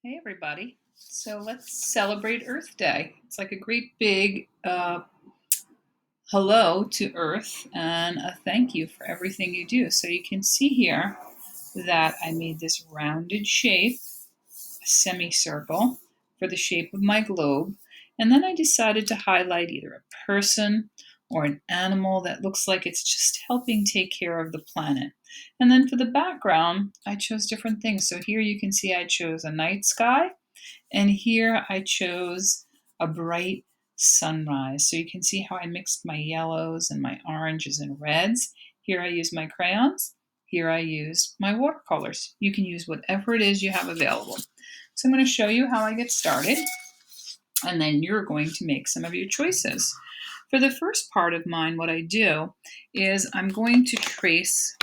Hey everybody. So let's celebrate Earth Day. It's like a great big hello to Earth and a thank you for everything you do. So you can see here that I made this rounded shape, a semicircle, for the shape of my globe. And then I decided to highlight either a person or an animal that looks like it's just helping take care of the planet. And then for the background, I chose different things. So here you can see I chose a night sky. And here I chose a bright sunrise. So you can see how I mixed my yellows and my oranges and reds. Here I used my crayons. Here I used my watercolors. You can use whatever it is you have available. So I'm going to show you how I get started, and then you're going to make some of your choices. For the first part of mine, what I do is I'm going to trace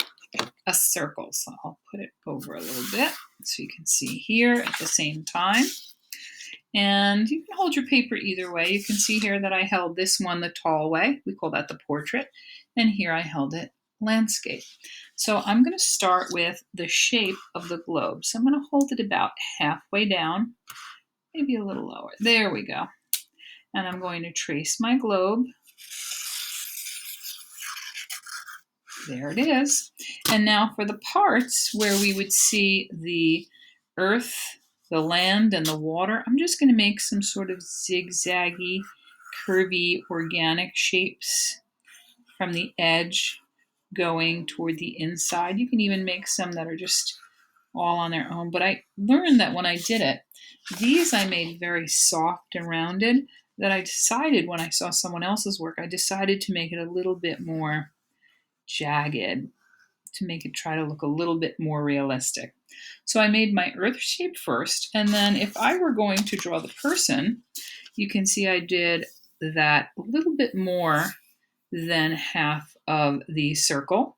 a circle. So I'll put it over a little bit so you can see here at the same time. And you can hold your paper either way. You can see here that I held this one the tall way. We call that the portrait. And here I held it landscape. So I'm going to start with the shape of the globe. So I'm going to hold it about halfway down, maybe a little lower. There we go. And I'm going to trace my globe. There it is. And now for the parts where we would see the earth, the land, and the water, I'm just going to make some sort of zigzaggy, curvy, organic shapes from the edge going toward the inside. You can even make some that are just all on their own. But I learned that when I did it, these I made very soft and rounded, that I decided when I saw someone else's work, I decided to make it a little bit more jagged, to make it try to look a little bit more realistic. So I made my earth shape first, and then if I were going to draw the person, you can see I did that a little bit more than half of the circle.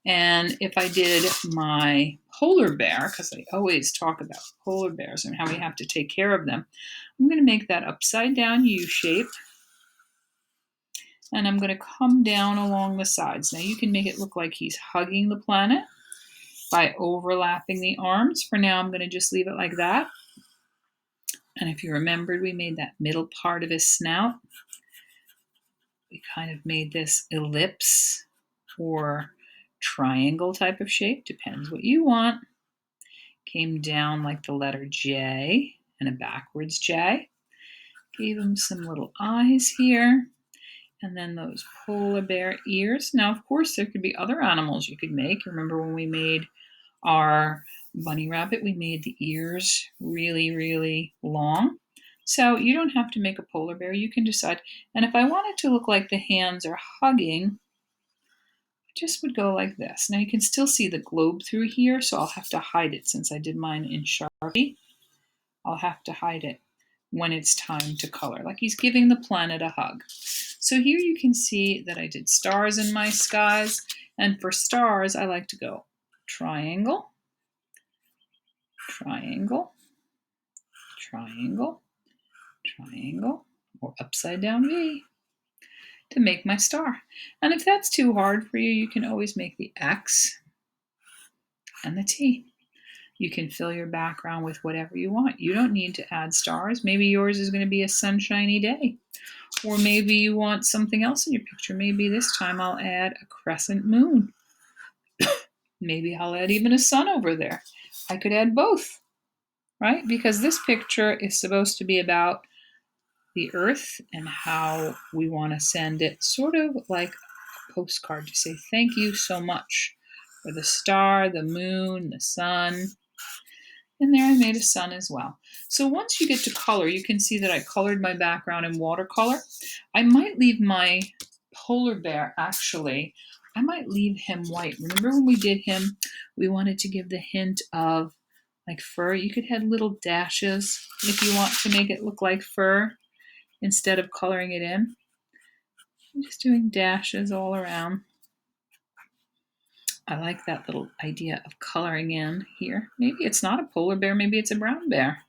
And if I did my polar bear, because I always talk about polar bears and how we have to take care of them, I'm going to make that upside down U shape. And I'm going to come down along the sides. Now you can make it look like he's hugging the planet by overlapping the arms. For now, I'm going to just leave it like that. And if you remembered, we made that middle part of his snout. We kind of made this ellipse or triangle type of shape, depends what you want. Came down like the letter J and a backwards J. Gave him some little eyes here. And then those polar bear ears. Now, of course, there could be other animals you could make. Remember when we made our bunny rabbit, we made the ears really, really long. So you don't have to make a polar bear. You can decide. And if I want it to look like the hands are hugging, I just would go like this. Now you can still see the globe through here, so I'll have to hide it since I did mine in Sharpie. I'll have to hide it when it's time to color, like he's giving the planet a hug. So here you can see that I did stars in my skies, and for stars I like to go triangle, triangle, triangle, triangle, or upside down V to make my star. And if that's too hard for you, you can always make the X and the T. You can fill your background with whatever you want. You don't need to add stars. Maybe yours is going to be a sunshiny day. Or maybe you want something else in your picture. Maybe this time I'll add a crescent moon. Maybe I'll add even a sun over there. I could add both, right? Because this picture is supposed to be about the earth and how we want to send it, sort of like a postcard to say thank you so much for the star, the moon, the sun. And there I made a sun as well. So once you get to color, you can see that I colored my background in watercolor. I might leave my polar bear, actually, I might leave him white. Remember when we did him, we wanted to give the hint of like fur. You could add little dashes if you want to make it look like fur instead of coloring it in. I'm just doing dashes all around. I like that little idea of coloring in here. Maybe it's not a polar bear, maybe it's a brown bear.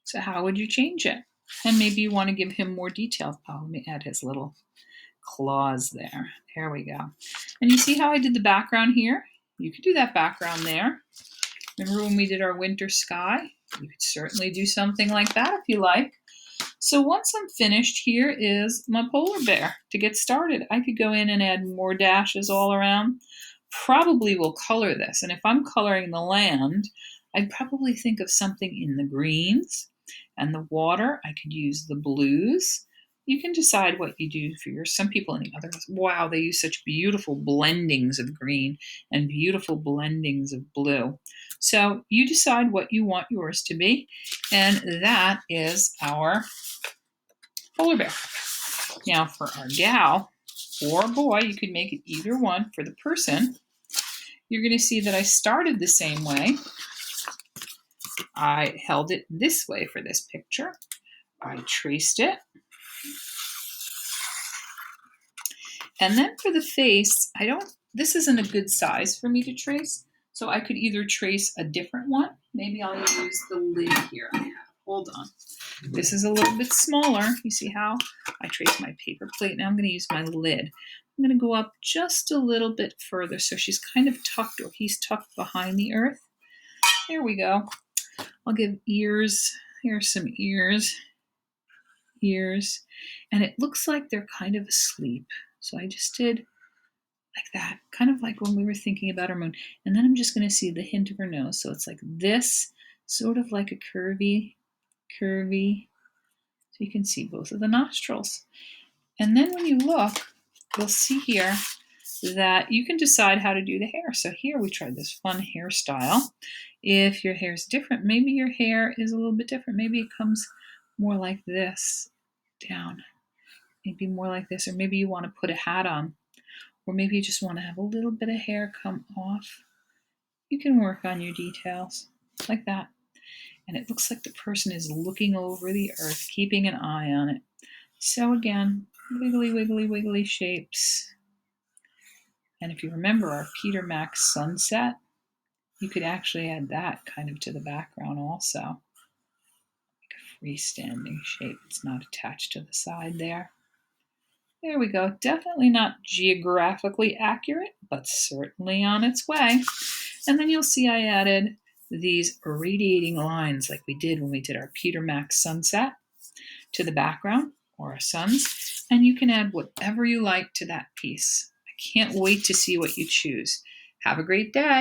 So how would you change it? And maybe you want to give him more detail. Oh, let me add his little claws there. There we go. And you see how I did the background here? You could do that background there. Remember when we did our winter sky? You could certainly do something like that if you like. So once I'm finished, here is my polar bear. To get started, I could go in and add more dashes all around. Probably will color this, and if I'm coloring the land, I'd probably think of something in the greens, and the water, I could use the blues. You can decide what you do for yours. Some people in the others, wow, they use such beautiful blendings of green and beautiful blendings of blue. So you decide what you want yours to be, and that is our polar bear. Now for our gal or boy, you could make it either one. For the person, you're going to see that I started the same way. I held it this way for this picture. I traced it. And then for the face, this isn't a good size for me to trace, so I could either trace a different one. Maybe I'll use the lid here I have. Hold on. This is a little bit smaller. You see how I traced my paper plate? Now I'm going to use my lid. I'm going to go up just a little bit further so she's kind of tucked, or he's tucked behind the earth. There we go. I'll give ears. Here's some ears. Ears. And it looks like they're kind of asleep. So I just did like that, kind of like when we were thinking about our moon. And then I'm just going to see the hint of her nose. So it's like this, sort of like a curvy. So you can see both of the nostrils. And then when you look, you'll see here that you can decide how to do the hair. So here we tried this fun hairstyle. If your hair is different, maybe your hair is a little bit different. Maybe it comes more like this down. Maybe more like this, or maybe you want to put a hat on, or maybe you just want to have a little bit of hair come off. You can work on your details like that. And it looks like the person is looking over the earth, keeping an eye on it. So again, wiggly, wiggly, wiggly shapes. And if you remember our Peter Max sunset, you could actually add that kind of to the background also. Like a freestanding shape. It's not attached to the side there. There we go. Definitely not geographically accurate, but certainly on its way. And then you'll see I added these radiating lines like we did when we did our Peter Max sunset to the background, or our suns. And you can add whatever you like to that piece. I can't wait to see what you choose. Have a great day.